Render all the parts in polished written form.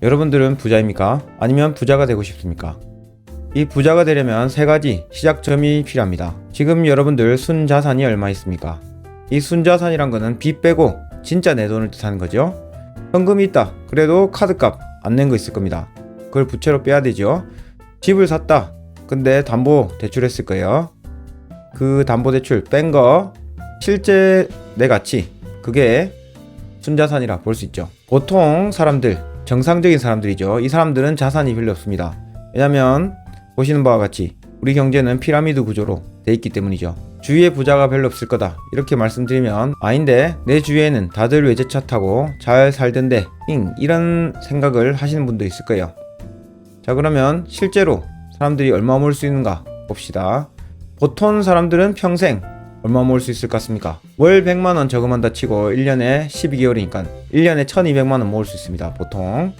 여러분들은 부자입니까? 아니면 부자가 되고 싶습니까? 이 부자가 되려면 세 가지 시작점이 필요합니다. 지금 여러분들 순자산이 얼마 있습니까? 이 순자산이란 거는 빚 빼고 진짜 내 돈을 뜻하는 거죠. 현금이 있다. 그래도 카드값 안 낸 거 있을 겁니다. 그걸 부채로 빼야 되죠. 집을 샀다. 근데 담보 대출했을 거예요. 그 담보 대출 뺀 거 실제 내 가치, 그게 순자산이라 볼 수 있죠. 보통 사람들, 정상적인 사람들이죠. 이 사람들은 자산이 별로 없습니다. 왜냐면 보시는 바와 같이 우리 경제는 피라미드 구조로 돼 있기 때문이죠. 주위에 부자가 별로 없을 거다 이렇게 말씀드리면, 아닌데 내 주위에는 다들 외제차 타고 잘 살던데 이런 생각을 하시는 분도 있을 거예요. 자, 그러면 실제로 사람들이 얼마 모을 수 있는가 봅시다. 보통 사람들은 평생 얼마 모을 수 있을 것 같습니까? 월 100만원 저금한다 치고 1년에 12개월이니까 1년에 1200만원 모을 수 있습니다. 보통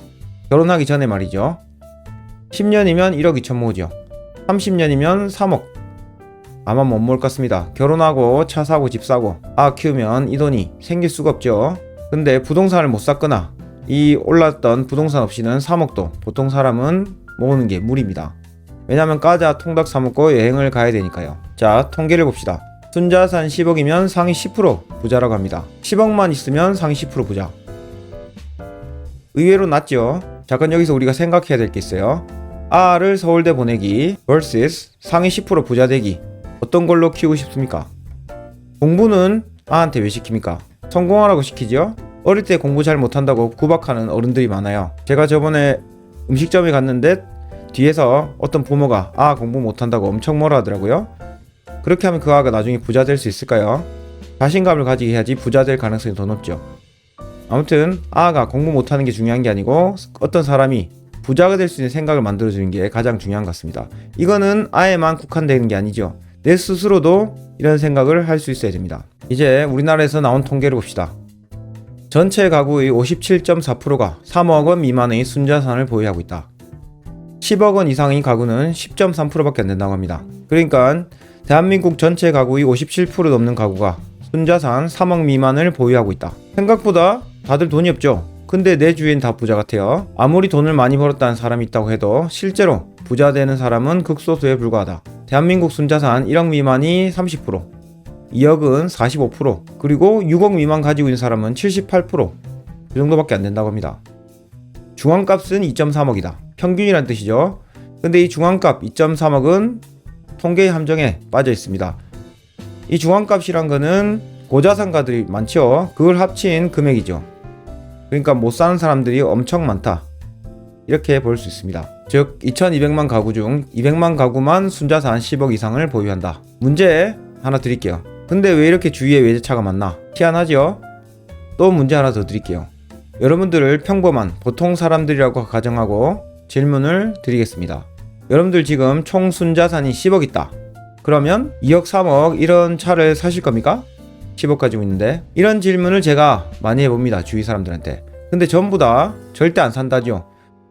결혼하기 전에 말이죠. 10년이면 1억 2천 모으죠. 30년이면 3억 아마 못 모을 것 같습니다. 결혼하고 차 사고 집 사고 키우면 이 돈이 생길 수가 없죠. 근데 부동산을 못 샀거나 이 올랐던 부동산 없이는 3억도 보통 사람은 모으는 게 무리입니다. 왜냐면 과자 통닭 사 먹고 여행을 가야 되니까요. 자, 통계를 봅시다. 순자산 10억이면 상위 10% 부자라고 합니다. 10억만 있으면 상위 10% 부자. 의외로 낮죠. 자, 그럼 여기서 우리가 생각해야 될 게 있어요. 아를 서울대 보내기 vs 상위 10% 부자 되기. 어떤 걸로 키우고 싶습니까? 공부는 아한테 왜 시킵니까? 성공하라고 시키죠? 어릴 때 공부 잘 못한다고 구박하는 어른들이 많아요. 제가 저번에 음식점에 갔는데 뒤에서 어떤 부모가 공부 못한다고 엄청 뭐라 하더라고요. 그렇게 하면 그 아가 나중에 부자 될 수 있을까요? 자신감을 가지게 해야지 부자 될 가능성이 더 높죠. 아무튼 아가 공부 못하는 게 중요한 게 아니고 어떤 사람이 부자가 될 수 있는 생각을 만들어주는 게 가장 중요한 것 같습니다. 이거는 아에만 국한되는 게 아니죠. 내 스스로도 이런 생각을 할 수 있어야 됩니다. 이제 우리나라에서 나온 통계를 봅시다. 전체 가구의 57.4%가 3억 원 미만의 순자산을 보유하고 있다. 10억 원 이상의 가구는 10.3%밖에 안 된다고 합니다. 그러니까 대한민국 전체 가구의 57% 넘는 가구가 순자산 3억 미만을 보유하고 있다. 생각보다 다들 돈이 없죠. 근데 내 주위엔 다 부자 같아요. 아무리 돈을 많이 벌었다는 사람이 있다고 해도 실제로 부자 되는 사람은 극소수에 불과하다. 대한민국 순자산 1억 미만이 30%, 2억은 45%, 그리고 6억 미만 가지고 있는 사람은 78%, 그 정도밖에 안 된다고 합니다. 중앙값은 2.3억이다. 평균이란 뜻이죠. 근데 이 중앙값 2.3억은 통계의 함정에 빠져 있습니다. 이 중앙값이란 거는 고자산가들이 많죠. 그걸 합친 금액이죠. 그러니까 못 사는 사람들이 엄청 많다, 이렇게 볼 수 있습니다. 즉 2200만 가구 중 200만 가구만 순자산 10억 이상을 보유한다. 문제 하나 드릴게요. 근데 왜 이렇게 주위에 외제차가 많나? 희한하죠? 또 문제 하나 더 드릴게요. 여러분들을 평범한 보통 사람들이라고 가정하고 질문을 드리겠습니다. 여러분들 지금 총 순자산이 10억 있다. 그러면 2억 3억 이런 차를 사실 겁니까? 10억 가지고 있는데. 이런 질문을 제가 많이 해봅니다, 주위 사람들한테. 근데 전부 다 절대 안 산다죠.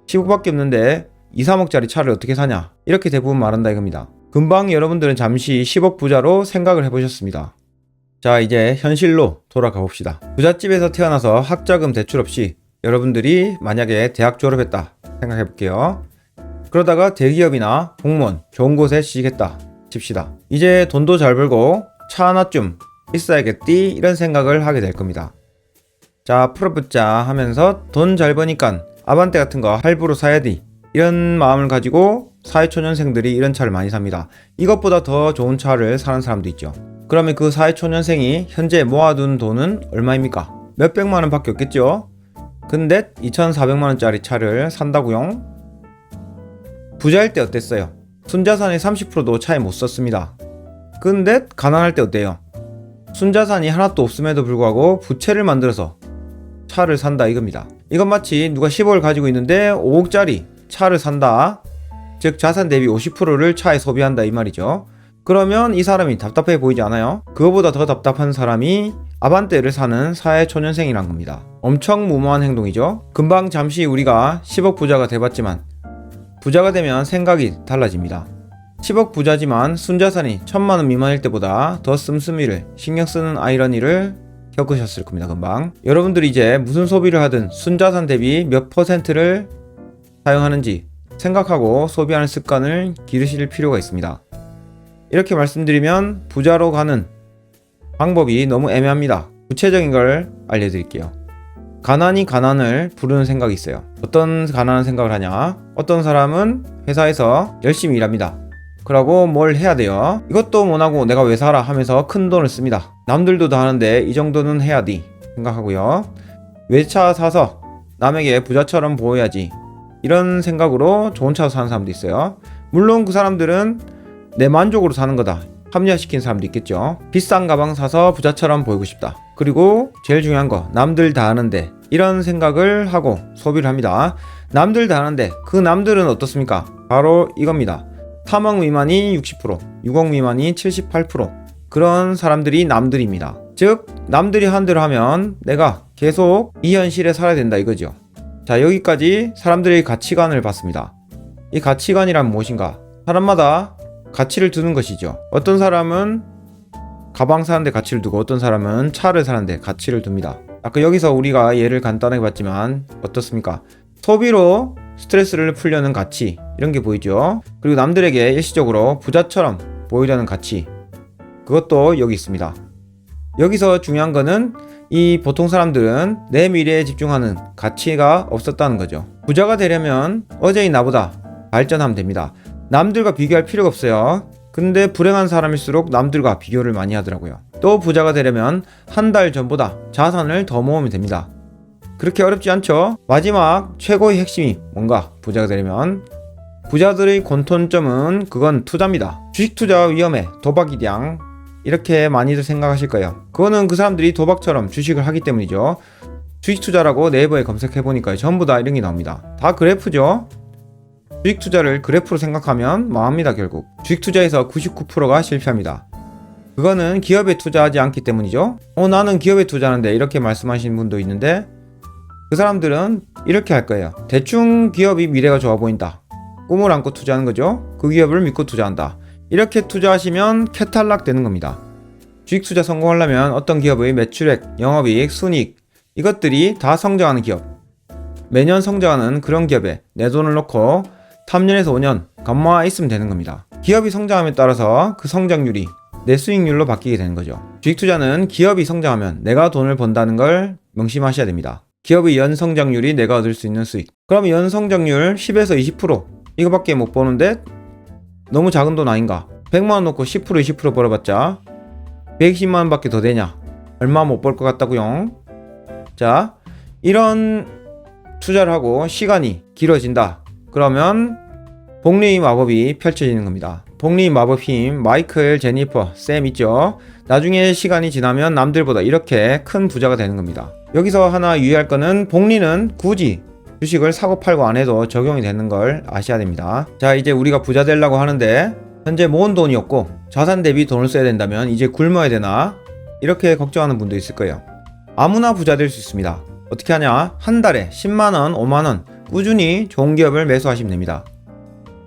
10억밖에 없는데 2, 3억짜리 차를 어떻게 사냐, 이렇게 대부분 말한다 이겁니다. 금방 여러분들은 잠시 10억 부자로 생각을 해보셨습니다. 자, 이제 현실로 돌아가 봅시다. 부잣집에서 태어나서 학자금 대출 없이 여러분들이 만약에 대학 졸업했다 생각해 볼게요. 그러다가 대기업이나 공무원 좋은 곳에 취직했다 칩시다. 이제 돈도 잘 벌고 차 하나쯤 있어야겠디, 이런 생각을 하게 될 겁니다. 자, 풀어붙자 하면서 돈 잘 버니까 아반떼 같은 거 할부로 사야지, 이런 마음을 가지고 사회초년생들이 이런 차를 많이 삽니다. 이것보다 더 좋은 차를 사는 사람도 있죠. 그러면 그 사회초년생이 현재 모아둔 돈은 얼마입니까? 몇백만원 밖에 없겠죠. 근데 2400만원짜리 차를 산다고요? 부자일 때 어땠어요? 순자산의 30%도 차에 못 썼습니다. 근데 가난할 때 어때요? 순자산이 하나도 없음에도 불구하고 부채를 만들어서 차를 산다 이겁니다. 이건 마치 누가 10억을 가지고 있는데 5억짜리 차를 산다, 즉 자산 대비 50%를 차에 소비한다 이 말이죠. 그러면 이 사람이 답답해 보이지 않아요? 그거보다 더 답답한 사람이 아반떼를 사는 사회초년생이란 겁니다. 엄청 무모한 행동이죠. 금방 잠시 우리가 10억 부자가 돼봤지만 부자가 되면 생각이 달라집니다. 10억 부자지만 순자산이 1000만원 미만일 때보다 더 씀씀이를 신경쓰는 아이러니를 겪으셨을 겁니다. 금방 여러분들이 이제 무슨 소비를 하든 순자산 대비 몇 퍼센트를 사용하는지 생각하고 소비하는 습관을 기르실 필요가 있습니다. 이렇게 말씀드리면 부자로 가는 방법이 너무 애매합니다. 구체적인 걸 알려드릴게요. 가난이 가난을 부르는 생각이 있어요. 어떤 가난한 생각을 하냐? 어떤 사람은 회사에서 열심히 일합니다. 그러고 뭘 해야 돼요? 이것도 못하고 내가 왜 살아 하면서 큰 돈을 씁니다. 남들도 다 하는데 이 정도는 해야 돼 생각하고요. 외차 사서 남에게 부자처럼 보여야지, 이런 생각으로 좋은 차로 사는 사람도 있어요. 물론 그 사람들은 내 만족으로 사는 거다 합리화시킨 사람도 있겠죠. 비싼 가방 사서 부자처럼 보이고 싶다. 그리고 제일 중요한 거, 남들 다 하는데, 이런 생각을 하고 소비를 합니다. 남들 다 하는데 그 남들은 어떻습니까? 바로 이겁니다. 탐억 미만이 60%, 60 미만이 78%, 그런 사람들이 남들입니다. 즉 남들이 한 대로 하면 내가 계속 이 현실에 살아야 된다 이거죠. 자, 여기까지 사람들의 가치관을 봤습니다. 이 가치관이란 무엇인가? 사람마다 가치를 두는 것이죠. 어떤 사람은 가방 사는데 가치를 두고 어떤 사람은 차를 사는데 가치를 둡니다. 아까 여기서 우리가 예를 간단하게 봤지만 어떻습니까? 소비로 스트레스를 풀려는 가치, 이런 게 보이죠. 그리고 남들에게 일시적으로 부자처럼 보이려는 가치, 그것도 여기 있습니다. 여기서 중요한 거는 이 보통 사람들은 내 미래에 집중하는 가치가 없었다는 거죠. 부자가 되려면 어제의 나보다 발전하면 됩니다. 남들과 비교할 필요가 없어요. 근데 불행한 사람일수록 남들과 비교를 많이 하더라고요. 또 부자가 되려면 한 달 전보다 자산을 더 모으면 됩니다. 그렇게 어렵지 않죠? 마지막 최고의 핵심이 뭔가? 부자가 되려면 부자들의 공통점은 그건 투자입니다. 주식 투자 위험해, 도박이량, 이렇게 많이들 생각하실 거예요. 그거는 그 사람들이 도박처럼 주식을 하기 때문이죠. 주식 투자라고 네이버에 검색해보니까 전부 다 이런 게 나옵니다. 다 그래프죠? 주식 투자를 그래프로 생각하면 망합니다. 결국 주식 투자에서 99%가 실패합니다. 그거는 기업에 투자하지 않기 때문이죠. 나는 기업에 투자하는데, 이렇게 말씀하시는 분도 있는데 그 사람들은 이렇게 할 거예요. 대충 기업이 미래가 좋아 보인다, 꿈을 안고 투자하는 거죠. 그 기업을 믿고 투자한다. 이렇게 투자하시면 캐탈락 되는 겁니다. 주식 투자 성공하려면 어떤 기업의 매출액, 영업이익, 순이익, 이것들이 다 성장하는 기업, 매년 성장하는 그런 기업에 내 돈을 넣고 3년에서 5년 감모아 있으면 되는 겁니다. 기업이 성장함에 따라서 그 성장률이 내 수익률로 바뀌게 되는 거죠. 주식 투자는 기업이 성장하면 내가 돈을 번다는 걸 명심하셔야 됩니다. 기업의 연성장률이 내가 얻을 수 있는 수익. 그럼 연성장률 10에서 20% 이거밖에 못 버는데 너무 작은 돈 아닌가? 100만원 놓고 10% 20% 벌어봤자 120만원 밖에 더 되냐? 얼마 못 벌 것 같다고요? 자, 이런 투자를 하고 시간이 길어진다. 그러면 복리의 마법이 펼쳐지는 겁니다. 복리의 마법 힘, 마이클, 제니퍼, 샘 있죠? 나중에 시간이 지나면 남들보다 이렇게 큰 부자가 되는 겁니다. 여기서 하나 유의할 거는 복리는 굳이 주식을 사고 팔고 안 해도 적용이 되는 걸 아셔야 됩니다. 자, 이제 우리가 부자 되려고 하는데 현재 모은 돈이 없고 자산 대비 돈을 써야 된다면 이제 굶어야 되나? 이렇게 걱정하는 분도 있을 거예요. 아무나 부자 될 수 있습니다. 어떻게 하냐? 한 달에 10만원, 5만원 꾸준히 좋은 기업을 매수하시면 됩니다.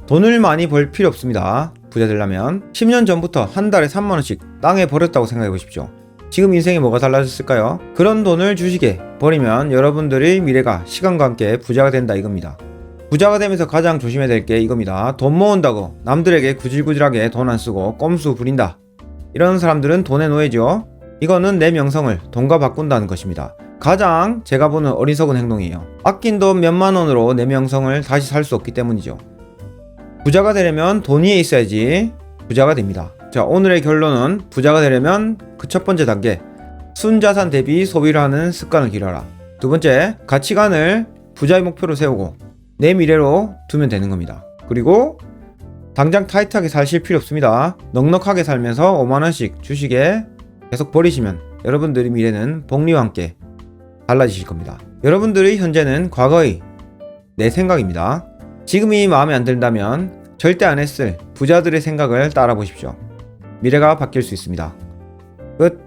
돈을 많이 벌 필요 없습니다. 부자 되려면 10년 전부터 한 달에 3만원씩 땅에 버렸다고 생각해 보십시오. 지금 인생에 뭐가 달라졌을까요? 그런 돈을 주식에 버리면 여러분들의 미래가 시간과 함께 부자가 된다 이겁니다. 부자가 되면서 가장 조심해야 될 게 이겁니다. 돈 모은다고 남들에게 구질구질하게 돈 안 쓰고 꼼수 부린다. 이런 사람들은 돈의 노예죠. 이거는 내 명성을 돈과 바꾼다는 것입니다. 가장 제가 보는 어리석은 행동이에요. 아낀 돈 몇만 원으로 내 명성을 다시 살 수 없기 때문이죠. 부자가 되려면 돈 위에 있어야지 부자가 됩니다. 자, 오늘의 결론은 부자가 되려면 그 첫 번째 단계, 순자산 대비 소비를 하는 습관을 기르라. 두 번째, 가치관을 부자의 목표로 세우고 내 미래로 두면 되는 겁니다. 그리고 당장 타이트하게 사실 필요 없습니다. 넉넉하게 살면서 5만원씩 주식에 계속 버리시면 여러분들의 미래는 복리와 함께 달라지실 겁니다. 여러분들의 현재는 과거의 내 생각입니다. 지금이 마음에 안 든다면 절대 안 했을 부자들의 생각을 따라 보십시오. 미래가 바뀔 수 있습니다. 끝.